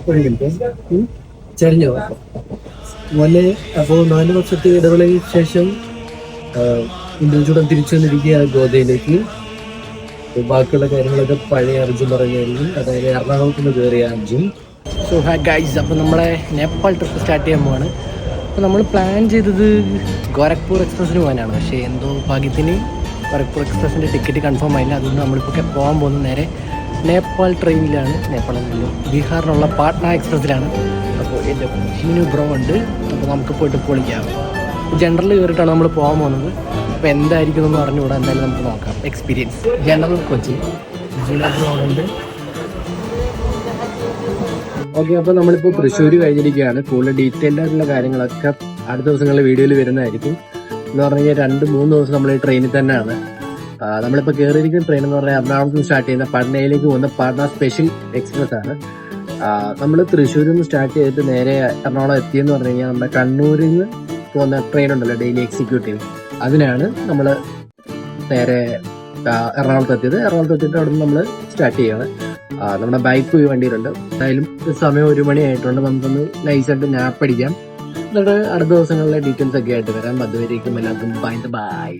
ഒരു മിനിറ്റ്. ചരിഞ്ഞോ മോനെ? അപ്പോൾ 4 വർഷത്തെ ഇടവേളയ്ക്ക് ശേഷം ഇന്ത്യൻ തിരിച്ചു വന്നിരിക്കുകയാണ് ഗോതയിലേക്ക്. ബാക്കിയുള്ള കാര്യങ്ങളൊക്കെ പഴയ അർജുൻ പറഞ്ഞായിരിക്കും, അതായത് എറണാകുളത്ത് നിന്ന് കയറിയ അർജുൻ. സോ ഹായ് ഗൈസ്, അപ്പോൾ നമ്മളെ നേപ്പാൾ ട്രിപ്പ് സ്റ്റാർട്ട് ചെയ്യാൻ പോവാണ്. അപ്പോൾ നമ്മൾ പ്ലാൻ ചെയ്തത് ഗോരഖ്പൂർ എക്സ്പ്രസ്സിന് പോകാനാണ്. പക്ഷേ എന്തോ ഭാഗ്യത്തിന് ഗോരഖ്പൂർ എക്സ്പ്രസ്സിൻ്റെ ടിക്കറ്റ് കൺഫേം ആയില്ല. അതുകൊണ്ട് നമ്മളിപ്പോൾ പോകാൻ പോകുന്നത് നേരെ നേപ്പാൾ ട്രെയിനിലാണ്. നേപ്പാളിലല്ലോ, ബീഹാറിനുള്ള പാട്ന എക്സ്പ്രസ്സിലാണ്. അപ്പോൾ എൻ്റെ ഷീനു ബ്രോ ഉണ്ട്. അപ്പോൾ നമുക്ക് പോയിട്ട് പൊളിക്കാം. ജനറൽ കയറിയിട്ടാണ് നമ്മൾ പോകാൻ പോകുന്നത്. അപ്പോൾ എന്തായിരിക്കും എന്ന് പറഞ്ഞുകൂടാ, എന്തായാലും നമുക്ക് നോക്കാം. Experience general Kochi Sheenu bro ഉണ്ട്. ഓക്കെ, അപ്പോൾ നമ്മളിപ്പോൾ തൃശ്ശൂർ കഴിഞ്ഞിരിക്കുകയാണ്. കൂടുതൽ ഡീറ്റെയിൽഡ് ആയിട്ടുള്ള കാര്യങ്ങളൊക്കെ അടുത്ത ദിവസങ്ങളിൽ വീഡിയോയിൽ വരുന്നതായിരിക്കും. എന്ന് പറഞ്ഞു കഴിഞ്ഞാൽ 2-3 ദിവസം നമ്മൾ ഈ ട്രെയിനിൽ തന്നെയാണ്. നമ്മളിപ്പോൾ കയറിയിരിക്കുന്ന ട്രെയിൻ എന്ന് പറഞ്ഞാൽ എറണാകുളത്ത് നിന്ന് സ്റ്റാർട്ട് ചെയ്യുന്ന പട്നയിലേക്ക് പോകുന്ന പാട്ന സ്പെഷ്യൽ എക്സ്പ്രസ് ആണ്. നമ്മൾ തൃശ്ശൂരിൽ നിന്ന് സ്റ്റാർട്ട് ചെയ്തിട്ട് നേരെ എറണാകുളം എത്തിയെന്ന് പറഞ്ഞു കഴിഞ്ഞാൽ നമ്മുടെ കണ്ണൂരിൽ നിന്ന് പോകുന്ന ട്രെയിൻ ഉണ്ടല്ലോ, ഡെയിലി എക്സിക്യൂട്ടീവ്, അതിനാണ് നമ്മൾ നേരെ എറണാകുളത്ത് എത്തിയത്. എറണാകുളത്ത് എത്തിയിട്ട് അവിടെ നിന്ന് നമ്മൾ സ്റ്റാർട്ട് ചെയ്യുകയാണ്. നമ്മുടെ ബൈക്ക് ഈ വണ്ടിയിലുണ്ട്. എന്തായാലും സമയം 1 മണി ആയിട്ടുണ്ട്. നമുക്കൊന്ന് നൈസായിട്ട് നാപ്പ് അടിക്കാം. എന്നിട്ട് അടുത്ത ദിവസങ്ങളിലെ ഡീറ്റെയിൽസ് ഒക്കെ ആയിട്ട് വരാം. അതുവരേക്കും എല്ലാവർക്കും ബൈ.